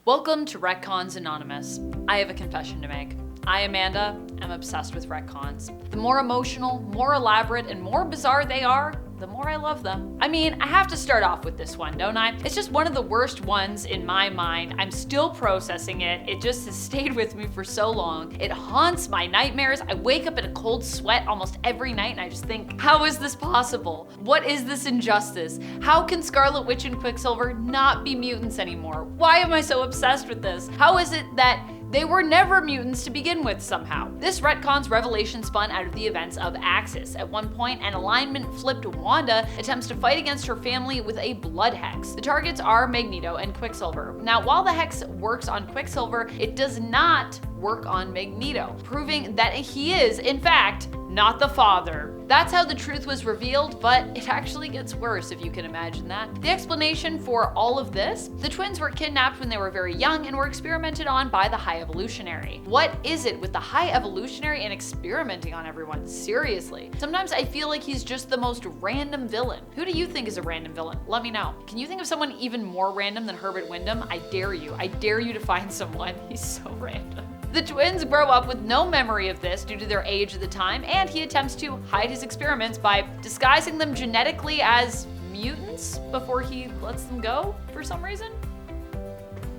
Welcome to Retcons Anonymous. I have a confession to make. I, Amanda, am obsessed with retcons. The more emotional, more elaborate, and more bizarre they are, the more I love them. I mean, I have to start off with this one, don't I? It's just one of the worst ones in my mind. I'm still processing it. It just has stayed with me for so long. It haunts my nightmares. I wake up in a cold sweat almost every night and I just think, how is this possible? What is this injustice? How can Scarlet Witch and Quicksilver not be mutants anymore? Why am I so obsessed with this? How is it that they were never mutants to begin with somehow? This retcon's revelation spun out of the events of Axis. At one point, an alignment flipped Wanda attempts to fight against her family with a blood hex. The targets are Magneto and Quicksilver. Now, while the hex works on Quicksilver, it does not work on Magneto, proving that he is, in fact, not the father. That's how the truth was revealed, but it actually gets worse if you can imagine that. The explanation for all of this: the twins were kidnapped when they were very young and were experimented on by the High Evolutionary. What is it with the High Evolutionary and experimenting on everyone? Seriously. Sometimes I feel like he's just the most random villain. Who do you think is a random villain? Let me know. Can you think of someone even more random than Herbert Wyndham? I dare you. I dare you to find someone. He's so random. The twins grow up with no memory of this due to their age at the time, and he attempts to hide his experiments by disguising them genetically as mutants before he lets them go for some reason.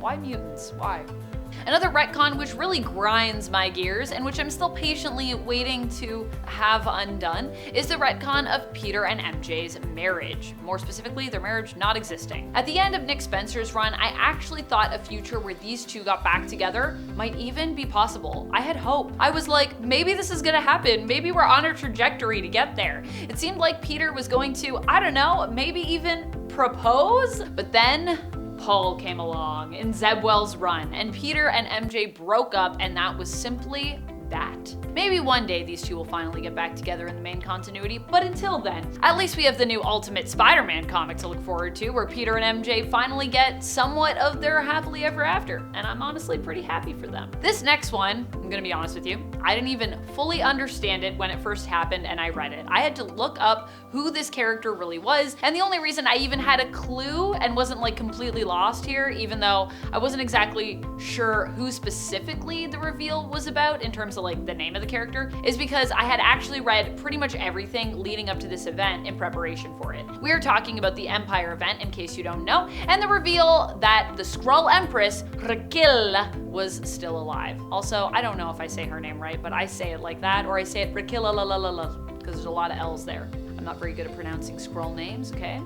Why mutants? Why? Another retcon which really grinds my gears and which I'm still patiently waiting to have undone is the retcon of Peter and MJ's marriage. More specifically, their marriage not existing. At the end of Nick Spencer's run, I actually thought a future where these two got back together might even be possible. I had hope. I was like, maybe this is gonna happen. Maybe we're on a trajectory to get there. It seemed like Peter was going to, I don't know, maybe even propose? But then Paul came along in Zebwell's run, and Peter and MJ broke up, and that was simply that. Maybe one day these two will finally get back together in the main continuity, but until then, at least we have the new Ultimate Spider-Man comic to look forward to, where Peter and MJ finally get somewhat of their happily ever after, and I'm honestly pretty happy for them. This next one, I'm gonna be honest with you, I didn't even fully understand it when it first happened and I read it. I had to look up who this character really was, and the only reason I even had a clue and wasn't like completely lost here, even though I wasn't exactly sure who specifically the reveal was about in terms of like the name of the character, is because I had actually read pretty much everything leading up to this event in preparation for it. We are talking about the Empire event, in case you don't know, and the reveal that the Skrull Empress, Raquel, was still alive. Also, I don't know if I say her name right, but I say it like that, or I say it Raquel, because there's a lot of L's there. I'm not very good at pronouncing Skrull names, okay?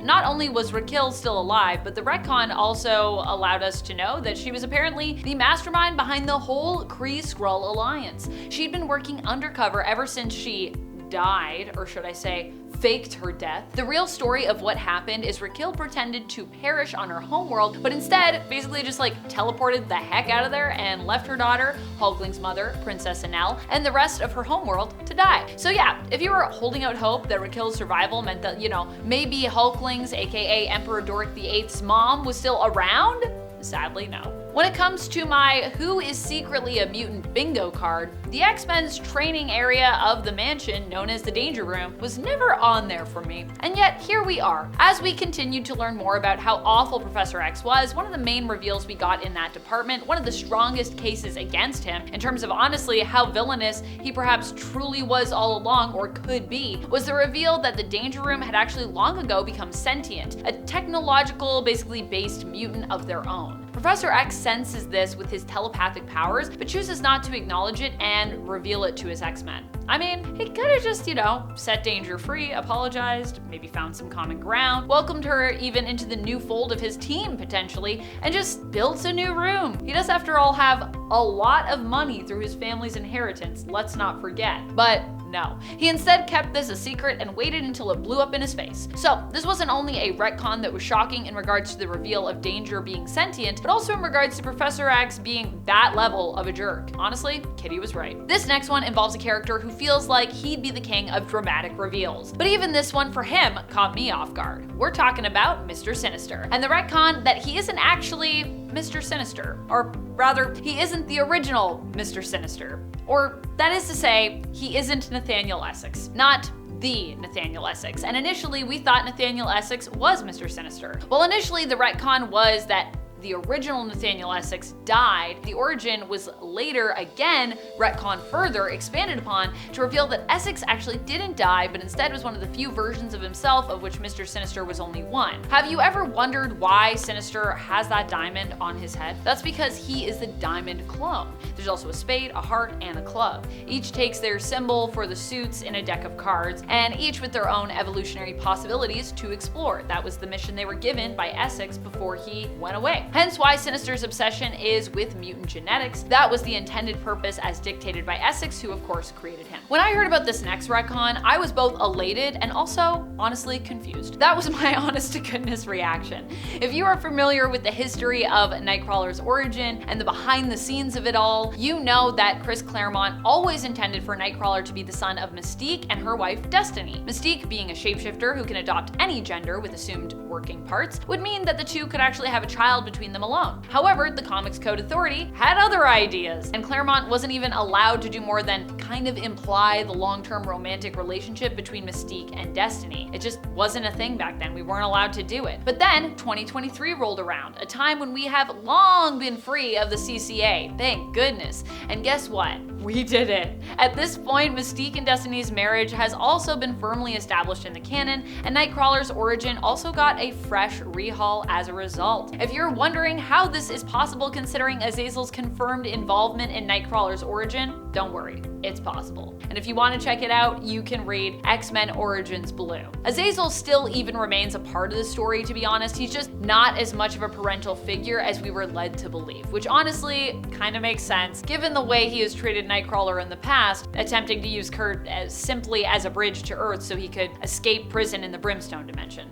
Not only was Raquel still alive, but the retcon also allowed us to know that she was apparently the mastermind behind the whole Kree-Skrull alliance. She'd been working undercover ever since she died, or should I say, faked her death. The real story of what happened is Raquel pretended to perish on her homeworld, but instead basically just like teleported the heck out of there and left her daughter, Hulkling's mother, Princess Anel, and the rest of her homeworld to die. So yeah, if you were holding out hope that Raquel's survival meant that, you know, maybe Hulkling's, aka Emperor Doric VIII's mom was still around, sadly no. When it comes to my who is secretly a mutant bingo card, the X-Men's training area of the mansion, known as the Danger Room, was never on there for me. And yet, here we are. As we continued to learn more about how awful Professor X was, one of the main reveals we got in that department, one of the strongest cases against him, in terms of honestly how villainous he perhaps truly was all along, or could be, was the reveal that the Danger Room had actually long ago become sentient, a technological, basically based mutant of their own. Professor X senses this with his telepathic powers, but chooses not to acknowledge it and reveal it to his X-Men. I mean, he could have just, you know, set Danger free, apologized, maybe found some common ground, welcomed her even into the new fold of his team potentially, and just built a new room. He does, after all, have a lot of money through his family's inheritance, let's not forget. But no, he instead kept this a secret and waited until it blew up in his face. So this wasn't only a retcon that was shocking in regards to the reveal of Danger being sentient, but also in regards to Professor X being that level of a jerk. Honestly, Kitty was right. This next one involves a character who feels like he'd be the king of dramatic reveals. But even this one for him caught me off guard. We're talking about Mister Sinister, and the retcon that he isn't actually Mister Sinister, or rather, he isn't the original Mister Sinister. Or that is to say, he isn't Nathaniel Essex, not the Nathaniel Essex. And initially we thought Nathaniel Essex was Mister Sinister. Well, initially the retcon was that the original Nathaniel Essex died, the origin was later again retconned further, expanded upon, to reveal that Essex actually didn't die, but instead was one of the few versions of himself, of which Mister Sinister was only one. Have you ever wondered why Sinister has that diamond on his head? That's because he is the diamond clone. There's also a spade, a heart, and a club. Each takes their symbol for the suits in a deck of cards, and each with their own evolutionary possibilities to explore. That was the mission they were given by Essex before he went away. Hence why Sinister's obsession is with mutant genetics. That was the intended purpose as dictated by Essex, who of course created him. When I heard about this next retcon, I was both elated and also honestly confused. That was my honest to goodness reaction. If you are familiar with the history of Nightcrawler's origin and the behind the scenes of it all, you know that Chris Claremont always intended for Nightcrawler to be the son of Mystique and her wife Destiny. Mystique, being a shapeshifter who can adopt any gender with assumed working parts, would mean that the two could actually have a child between them alone. However, the Comics Code Authority had other ideas, and Claremont wasn't even allowed to do more than kind of imply the long-term romantic relationship between Mystique and Destiny. It just wasn't a thing back then. We weren't allowed to do it. But then 2023 rolled around, a time when we have long been free of the CCA. Thank goodness. And guess what? We did it. At this point, Mystique and Destiny's marriage has also been firmly established in the canon, and Nightcrawler's origin also got a fresh rehaul as a result. If you're wondering how this is possible considering Azazel's confirmed involvement in Nightcrawler's origin, don't worry, it's possible. And if you want to check it out, you can read X-Men Origins Blue. Azazel still even remains a part of the story, to be honest. He's just not as much of a parental figure as we were led to believe, which honestly kind of makes sense given the way he has treated Nightcrawler in the past, attempting to use Kurt as simply as a bridge to Earth so he could escape prison in the Brimstone dimension.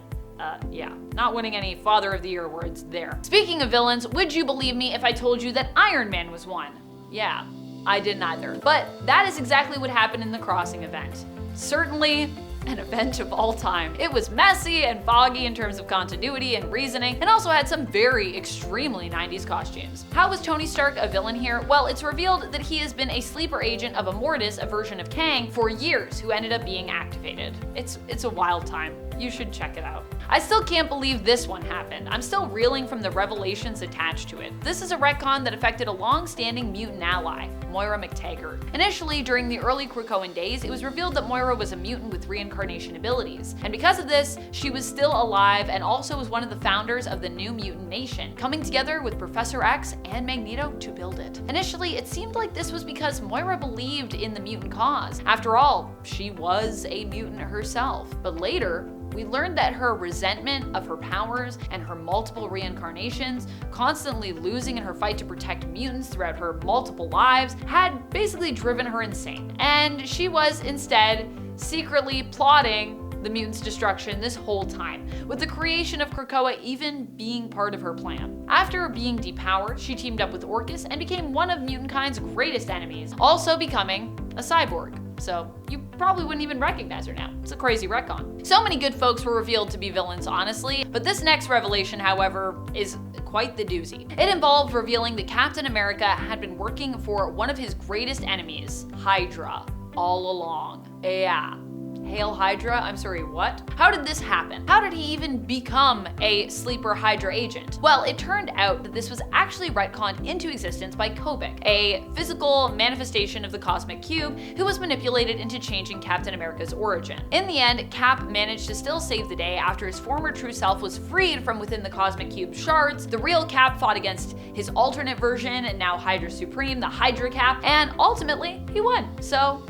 Yeah, not winning any Father of the Year awards there. Speaking of villains, would you believe me if I told you that Iron Man was one? Yeah, I didn't either. But that is exactly what happened in the Crossing event. Certainly an event of all time. It was messy and foggy in terms of continuity and reasoning, and also had some very extremely 90s costumes. How was Tony Stark a villain here? Well, it's revealed that he has been a sleeper agent of Immortus, a version of Kang, for years, who ended up being activated. It's a wild time. You should check it out. I still can't believe this one happened. I'm still reeling from the revelations attached to it. This is a retcon that affected a long-standing mutant ally, Moira MacTaggert. Initially, during the early Krakoan days, it was revealed that Moira was a mutant with reincarnation abilities. And because of this, she was still alive and also was one of the founders of the New Mutant Nation, coming together with Professor X and Magneto to build it. Initially, it seemed like this was because Moira believed in the mutant cause. After all, she was a mutant herself. But later, we learned that her resentment of her powers and her multiple reincarnations, constantly losing in her fight to protect mutants throughout her multiple lives, had basically driven her insane. And she was instead secretly plotting the mutants' destruction this whole time, with the creation of Krakoa even being part of her plan. After being depowered, she teamed up with Orcus and became one of Mutantkind's greatest enemies, also becoming a cyborg. So you probably wouldn't even recognize her now. It's a crazy retcon. So many good folks were revealed to be villains, honestly, but this next revelation, however, is quite the doozy. It involved revealing that Captain America had been working for one of his greatest enemies, Hydra, all along. Yeah. Hail Hydra? I'm sorry, what? How did this happen? How did he even become a sleeper Hydra agent? Well, it turned out that this was actually retconned into existence by Kobik, a physical manifestation of the Cosmic Cube who was manipulated into changing Captain America's origin. In the end, Cap managed to still save the day after his former true self was freed from within the Cosmic Cube shards. The real Cap fought against his alternate version, and now Hydra Supreme, the Hydra Cap, and ultimately he won. So,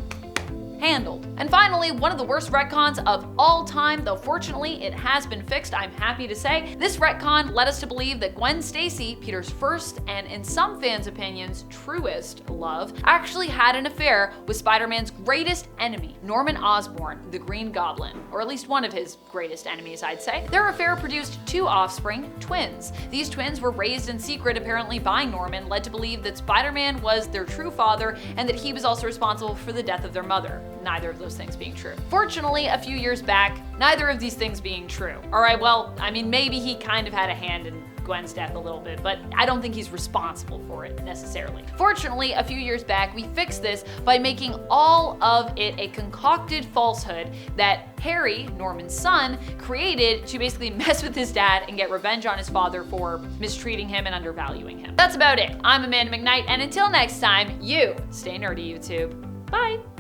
handled. And finally, one of the worst retcons of all time, though fortunately it has been fixed, I'm happy to say. This retcon led us to believe that Gwen Stacy, Peter's first and in some fans' opinions truest love, actually had an affair with Spider-Man's greatest enemy, Norman Osborn, the Green Goblin, or at least one of his greatest enemies, I'd say. Their affair produced two offspring, twins. These twins were raised in secret apparently by Norman, led to believe that Spider-Man was their true father and that he was also responsible for the death of their mother. Neither of those things being true. Fortunately, a few years back, neither of these things being true. Alright, well, I mean, maybe he kind of had a hand in Gwen's death a little bit, but I don't think he's responsible for it necessarily. Fortunately, a few years back, we fixed this by making all of it a concocted falsehood that Harry, Norman's son, created to basically mess with his dad and get revenge on his father for mistreating him and undervaluing him. That's about it. I'm Amanda McKnight, and until next time, you stay nerdy, YouTube. Bye!